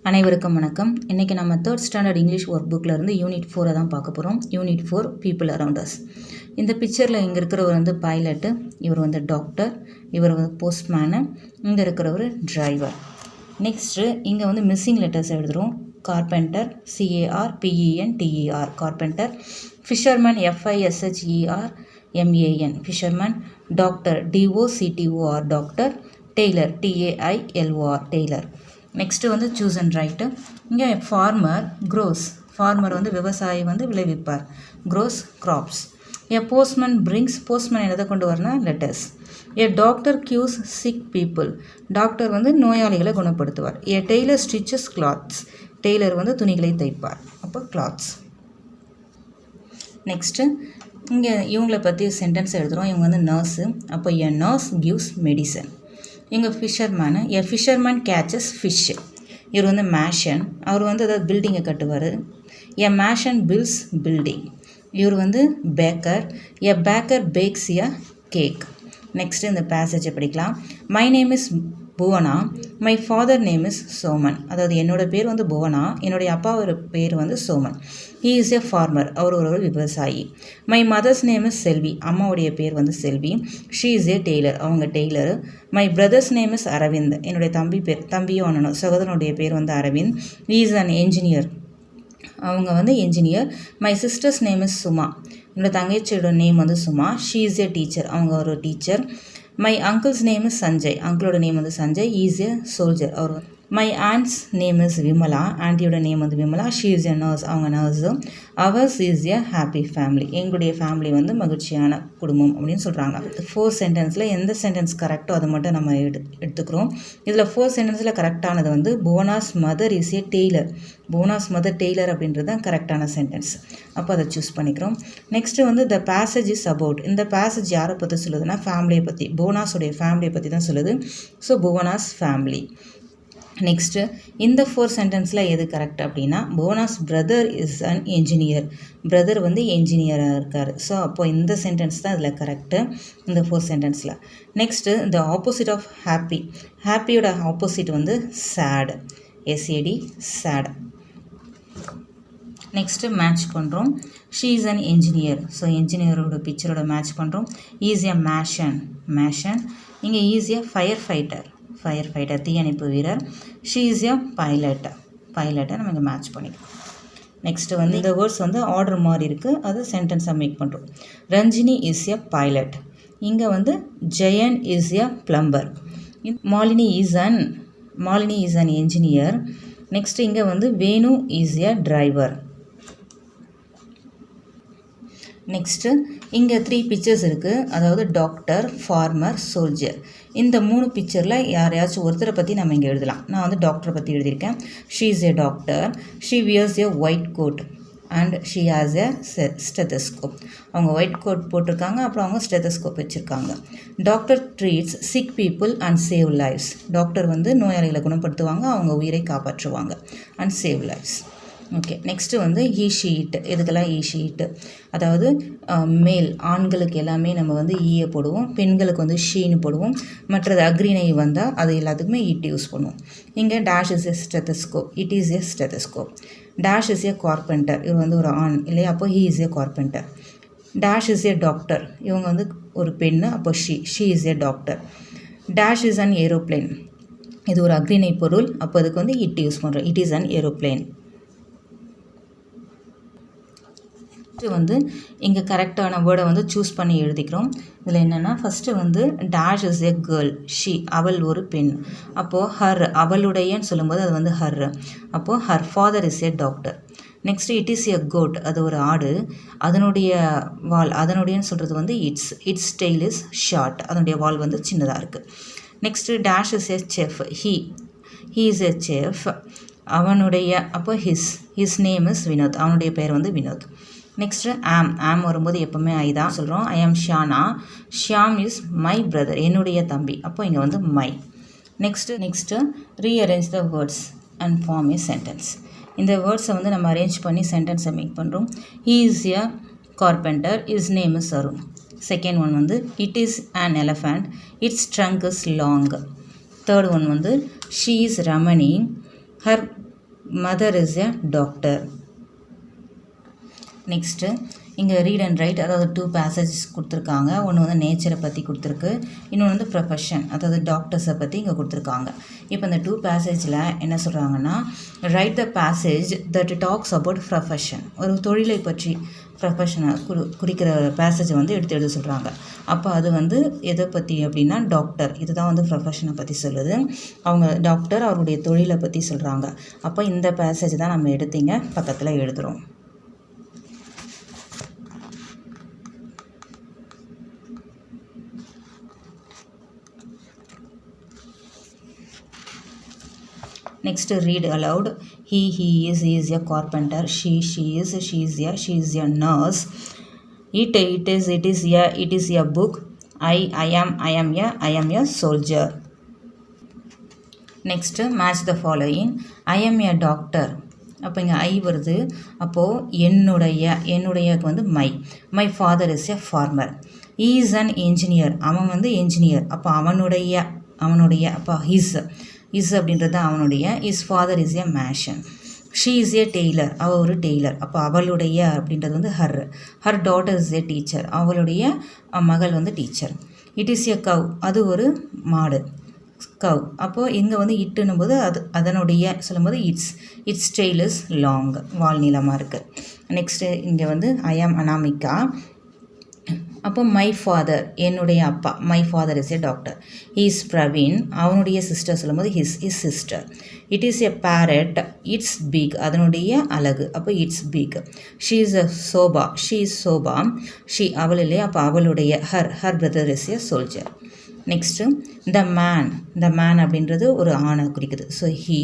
அனைவருக்கும் வணக்கம். இன்றைக்கி நம்ம 3rd ஸ்டாண்டர்ட் இங்கிலீஷ் ஒர்க் புக்கில் இருந்து யூனிட் 4 தான் பார்க்க போகிறோம். Unit 4 people around us. இந்த பிக்சரில் இங்கே இருக்கிறவர் வந்து பைலட்டு, இவர் வந்து டாக்டர், இவர் வந்து போஸ்ட்மேனு, இங்கே இருக்கிறவர் டிரைவர். நெக்ஸ்ட்டு இங்கே வந்து மிஸ்ஸிங் லெட்டர்ஸ் எழுதுகிறோம். Carpenter, CARPENTER carpenter, fisherman, FISHERMAN fisherman, doctor, DOCTOR doctor, tailor, TAILOR tailor. Next வந்து சூஸ் அண்ட் ரைட்டு. இங்கே ஃபார்மர், க்ரோஸ், ஃபார்மர் வந்து விவசாயி வந்து விளைவிப்பார், grows crops. A postman brings, postman எதை கொண்டு வரனா letters. A doctor cures sick people, doctor வந்து நோயாளிகளை குணப்படுத்துவார். A tailor stitches clothes, tailor வந்து துணிகளை தைப்பார், அப்போ கிளாத்ஸ். நெக்ஸ்ட்டு இங்கே இவங்களை பற்றி சென்டென்ஸ் எழுதுகிறோம். இவங்க வந்து நர்ஸு, அப்போ ஏ நர்ஸ் கிவ்ஸ் மெடிசன். இங்கே fisherman, a fisherman catches fish. இவர் வந்து மேஷன், அவர் வந்து அதாவது பில்டிங்கை கட்டுவார். A mason builds building. இவர் வந்து baker, a baker bakes a cake. Next இந்த பேசேஜை படிக்கலாம். My name is Bhuvana, my father name is Soman. அதாவது என்னோடய பேர் வந்து புவனா, என்னுடைய அப்பாவோட பேர் வந்து Soman. He is a farmer, அவர் ஒரு விவசாயி. My mother's name is Selvi, அம்மாவுடைய பேர் வந்து Selvi. She is a tailor, அவங்க tailor. My brother's name is Aravind, என்னுடைய தம்பியும் அண்ணனும் சகோதரனுடைய பேர் வந்து Aravind. He is an engineer, அவங்க வந்து engineer. My sister's name is Suma, என்னோட தங்கச்சியோட நேம் வந்து Suma. She is a teacher, அவங்க ஒரு teacher. My uncle's name is Sanjay, அங்கிளோட நேம் வந்து சஞ்சய். இஸ் எ சோல்ஜர், அவர். My aunt's name is Vimala, ஆண்டியோட நேம் வந்து Vimala. She is a nurse, அவங்க nurse. Hours is a happy family, எங்களுடைய ஃபேமிலி வந்து மகிழ்ச்சியான குடும்பம் அப்படின்னு சொல்கிறாங்க. 4 சென்டென்ஸில் எந்த சென்டென்ஸ் கரெக்டோ அதை மட்டும் நம்ம எடுத்துக்கிறோம். இதில் 4 சென்டென்ஸில் கரெக்டானது வந்து Bhuvana's mother is a tailor, Bhuvana's mother tailor அப்படின்றது தான் கரெக்டான சென்டென்ஸ். அப்போ அதை சூஸ் பண்ணிக்கிறோம். நெக்ஸ்ட்டு வந்து த பேசேஜ் இஸ் அபவுட், இந்த பேசேஜ் யாரை பற்றி சொல்லுதுன்னா ஃபேமிலியை பற்றி, புவனாஸுடைய ஃபேமிலியை பற்றி தான் சொல்லுது. So Bhuvana's family. நெக்ஸ்ட்டு இந்த 4 சென்டென்ஸில் எது கரெக்ட் அப்படின்னா Bhuvana's brother is an engineer, brother வந்து என்ஜினியராக இருக்கார். ஸோ அப்போது இந்த சென்டென்ஸ் தான் இதில் கரெக்டு, இந்த 4 சென்டென்ஸில். Next the opposite of happy, ஹாப்பியோட ஆப்போசிட் வந்து sad, SAD sad. Next match பண்ணுறோம். She is an engineer, so என்ஜினியரோட பிக்சரோட மேட்ச் பண்ணுறோம். ஈஸ் எ மேஷன், இங்கே ஈஸ் எ ஃபயர் ஃபைட்டர் தீயணைப்பு வீரர். ஷீ இஸ் எ பைலட்டை நம்ம இங்கே மேட்ச் பண்ணிக்கலாம். நெக்ஸ்ட்டு வந்து இந்த வேர்ட்ஸ் வந்து ஆர்டர் மாதிரி இருக்குது, அது சென்டென்ஸாக மேக் பண்ணுறோம். ரஞ்சினி இஸ் எ பைலட், இங்கே வந்து Jayan is a plumber. Malini is an engineer. Next இங்கே வந்து Venu is a driver. Next இங்கே 3 பிக்சர்ஸ் இருக்குது, அதாவது டாக்டர், ஃபார்மர், சோல்ஜர். இந்த 3 பிக்சரில் யாரையாச்சும் ஒருத்தரை பற்றி நம்ம இங்கே எழுதலாம். நான் வந்து டாக்டரை பற்றி எழுதியிருக்கேன். She is a doctor, she wears a white coat and she has a stethoscope. அவங்க ஒயிட் கோட் போட்டிருக்காங்க, அப்புறம் அவங்க ஸ்டெத்தஸ்கோப் வச்சுருக்காங்க. Doctor treats sick people and save lives, doctor வந்து நோயாளிகளை குணப்படுத்துவாங்க, அவங்க உயிரை காப்பாற்றுவாங்க. And save lives. Okay, next வந்து ஈஷீட்டு, இதுக்கெல்லாம் ஈஷீட்டு, அதாவது மேல் ஆண்களுக்கு எல்லாமே நம்ம வந்து ஈயை போடுவோம், பெண்களுக்கு வந்து ஷீன்னு போடுவோம். மற்றது அக்ரிணை வந்தால் அது எல்லாத்துக்குமே ஈட்டு யூஸ் பண்ணுவோம். இங்கே dash is a stethoscope, it is a stethoscope. Dash is a carpenter, இவர் வந்து ஒரு ஆண் இல்லையா, அப்போ he is a carpenter. Dash is a doctor, இவங்க வந்து ஒரு பெண்ணு, அப்போ she is a doctor. Dash is an aeroplane, இது ஒரு அக்ரிணை பொருள், அப்போ அதுக்கு வந்து இட் யூஸ் பண்ணுறோம், இட் இஸ் அன் ஏரோப்ளேன். வந்து இங்கே கரெக்டான வேர்டை வந்து சூஸ் பண்ணி எழுதிக்கிறோம். இதில் என்னென்னா ஃபஸ்ட்டு வந்து dash is a girl, she அவள் ஒரு பெண், அப்போது ஹர் அவளுடையன்னு சொல்லும்போது அது வந்து ஹர், அப்போது her father is a doctor. Next it is a goat, அது ஒரு ஆடு, அதனுடைய வால், அதனுடையன்னு சொல்கிறது வந்து இட்ஸ் டெய்ல் இஸ் ஷார்ட், அதனுடைய வால் வந்து சின்னதாக இருக்குது. Next dash is a chef, he is a chef, அவனுடைய, அப்போ ஹிஸ் நேம் இஸ் வினோத், அவனுடைய பேர் வந்து வினோத். நெக்ஸ்ட்டு ஆம் வரும்போது எப்போவுமே ஐ தான் சொல்கிறோம். I am Shiyana, Shyam is my brother, என்னுடைய தம்பி, அப்போ இங்கே வந்து my. Next rearrange the words and form a sentence. இந்த வேர்ட்ஸை வந்து நம்ம அரேஞ்ச் பண்ணி சென்டென்ஸை மேக் பண்ணுறோம். He is a carpenter, is name is Arun. Second one வந்து it is an elephant, its trunk is long. Third one வந்து she is Ramani, her mother is a doctor. Next இங்கே ரீட் அண்ட் ரைட், அதாவது 2 passages கொடுத்துருக்காங்க. ஒன்று வந்து நேச்சரை பற்றி கொடுத்துருக்கு, இன்னொன்று வந்து ப்ரொஃபஷன், அதாவது டாக்டர்ஸை பற்றி இங்கே கொடுத்துருக்காங்க. இப்போ இந்த 2 பேசேஜில் என்ன சொல்கிறாங்கன்னா, right the passage that talks about profession, ஒரு தொழிலை பற்றி ப்ரொஃபஷனை குறிக்கிற பேசேஜை வந்து எடுத்து எழுத சொல்கிறாங்க. அப்போ அது வந்து எதை பற்றி அப்படின்னா டாக்டர், இதுதான் வந்து ப்ரொஃபஷனை பற்றி சொல்லுது. அவங்க டாக்டர் அவருடைய தொழிலை பற்றி சொல்கிறாங்க. அப்போ இந்த பேசேஜ் தான் நம்ம எடுத்தீங்க பக்கத்தில் எழுதுகிறோம். Next, read aloud. He is a carpenter. She is a nurse. It is a book. I am a soldier. Next, match the following. I am a doctor. அப்போ இங்கே ஐ வருது. அப்போது என்னுடையக்கு வந்து my father is a farmer. he is an engineer. அவன் வந்து engineer. அப்போ அவனுடைய அப்போ இஸ் அப்படின்றது அவனுடைய. Is father is a mason. She is a tailor. அவள் ஒரு டெய்லர். அப்போ அவளுடைய அப்படின்றது வந்து her daughter is a teacher. அவளுடைய மகள் வந்து teacher. It is a cow. அது ஒரு மாடு, கவ். அப்போது இங்கே வந்து இட்டுன்னும் போது அதனுடைய சொல்லும்போது இட்ஸ் டெய்ல் இஸ் லாங், வால் நீளமாக இருக்குது. நெக்ஸ்ட்டு இங்கே வந்து ஐ ஆம் அனாமிகா. அப்போ மை ஃபாதர் என்னுடைய அப்பா, my father is a doctor. He is Praveen. அவனுடைய சிஸ்டர் சொல்லும்போது his sister. It is a parrot. It's big. அதனுடைய அழகு. அப்போ it's big. She is a Shobha. She is Shobha. She அவள் இல்லையா, அப்போ அவளுடைய her brother is a soldier. Next the man அப்படின்றது ஒரு ஆணை குறிக்குது. ஸோ ஹீ,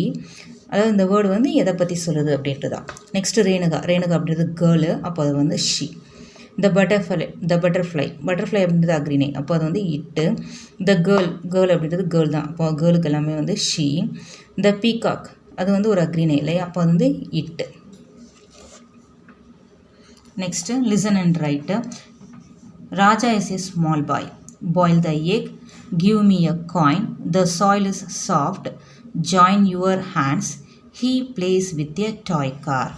அதாவது இந்த வேர்டு வந்து எதை பற்றி சொல்லுது அப்படின்ட்டு தான். நெக்ஸ்ட்டு ரேணுகா அப்படின்றது கேர்ளு. அப்போ அது வந்து ஷீ. த பட்டர்ஃப்ளை அப்படின்றது அக்ரிணை. அப்போ அது வந்து இட்டு. த கேர்ள் அப்படின்றது கேர்ள் தான். அப்போ கேர்ளுக்கு எல்லாமே வந்து ஷீ. த பீகாக் அது வந்து ஒரு அக்ரிணை இல்லையா, அப்போ அது வந்து it. Next listen and write. Raja is a small boy. Boil the egg. Give me a coin. The soil is soft. Join your hands. He plays with a toy car.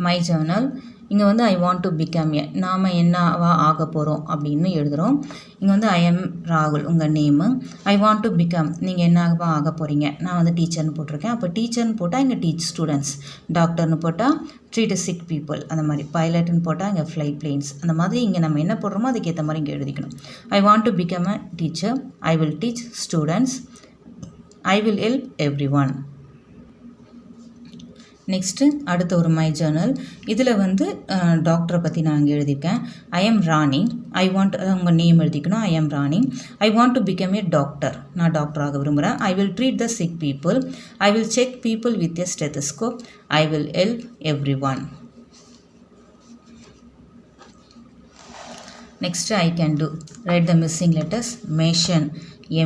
My journal. இங்கே வந்து I want to become a, நாம் என்னவா ஆக போகிறோம் அப்படின்னு எழுதுகிறோம். இங்கே வந்து ஐ எம் ராகுல் உங்கள் name. I want to become, நீங்கள் என்னவா ஆக போகிறீங்க. நான் வந்து டீச்சர்னு போட்டிருக்கேன். அப்போ டீச்சர்னு போட்டால் இங்கே டீச் ஸ்டூடெண்ட்ஸ். டாக்டர்னு போட்டால் ட்ரீட் சிக் பீப்புள், அந்த மாதிரி. பைலட்னு போட்டால் இங்கே ஃப்ளை பிளேன்ஸ். அந்த மாதிரி இங்கே நம்ம என்ன போடுறோமோ அதுக்கேற்ற மாதிரி இங்கே எழுதிக்கணும். ஐ want to become a teacher. I will teach students. I will help every one. Next அடுத்த ஒரு மை ஜேர்னல். இதில் வந்து டாக்டரை பற்றி நான் இங்கே எழுதியிருக்கேன். I am Rani. I want, உங்கள் நேம் எழுதிக்கணும். I am Rani. I want to become a doctor. நான் டாக்டராக விரும்புகிறேன். I will treat the sick people. I will check people with a stethoscope. I will help everyone. Next, I can do. Write the missing letters. Mason.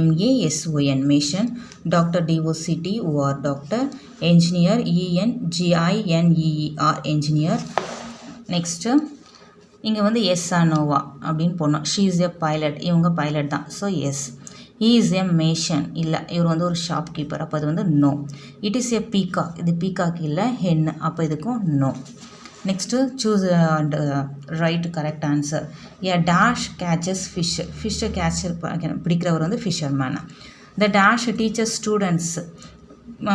M-A-S-O-N. Mason. Doctor. D-O-C-T-O-R. Doctor. Engineer. E-N-G-I-N-E-E-R. Engineer. Next, இங்கே வந்து S நோவா அப்படின்னு போனோம். She is a pilot. இவங்க pilot தான். So yes. He is a mason. இல்லை, இவர் வந்து ஒரு ஷாப் கீப்பர். அப்போ அது வந்து no. It is a peacock. இது பீகாக் இல்லை, ஹென். அப்போ இதுக்கும் no. Next, choose and write correct answer. A dash catches fish. Fish catcher பிடிக்கிறவர் வந்து fisherman. The dash teaches students.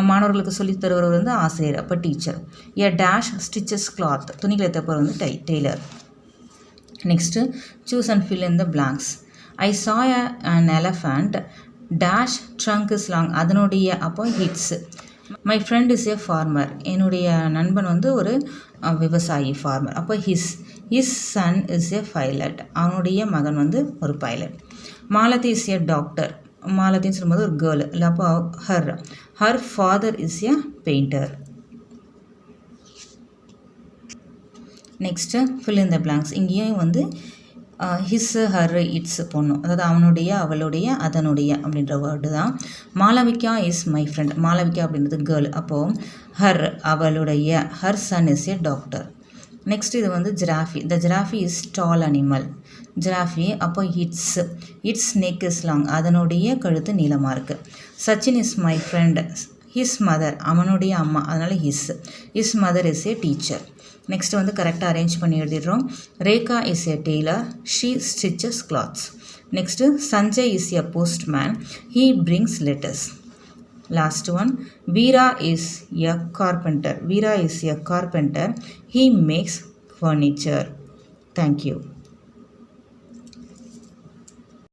மாணவர்களுக்கு சொல்லி தருவர் வந்து ஆசிரியர். அப்போ teacher. A dash stitches cloth. துணிகளை தைப்பவர் வந்து Taylor. Next, choose and fill in the blanks. I saw an elephant. Dash trunk is long. அதனுடைய அப்போ hits. My friend is a farmer. என்னுடைய நண்பன் வந்து ஒரு விவசாயி, ஃபார்மர். அப்போ his son is a pilot. அவனுடைய மகன் வந்து ஒரு pilot. Malathi is a doctor. மாலத்தின்னு சொல்லும்போது ஒரு கேர்ள் இல்லை, அப்போ her father is a painter. Next fill in the blanks. இங்கேயும் வந்து ஹிஸ், ஹர், இட்ஸ் போடணும். அதாவது அவனுடைய, அவளுடைய, அதனுடைய அப்படின்ற வேர்டு தான். Malavika is my friend. Malavika அப்படின்றது கேர்ள். அப்போது ஹர் அவளுடைய, her Sun is a doctor. Next இது வந்து ஜிராஃபி. த ஜிராஃபி இஸ் டால் அனிமல். ஜிராஃபி அப்போ இட்ஸ் நெக் இஸ் லாங். அதனுடைய கழுத்து நீளமாக இருக்குது. Sachin is my friend. His mother அவனுடைய அம்மா, அதனால் his mother is a teacher. Next வந்து கரெக்டாக அரேஞ்ச் பண்ணி எழுதிடுறோம். Rekha is a tailor. She stitches clothes. Next Sanjay is a postman. He brings letters. Last one, Veera is a carpenter. He makes furniture. Thank you.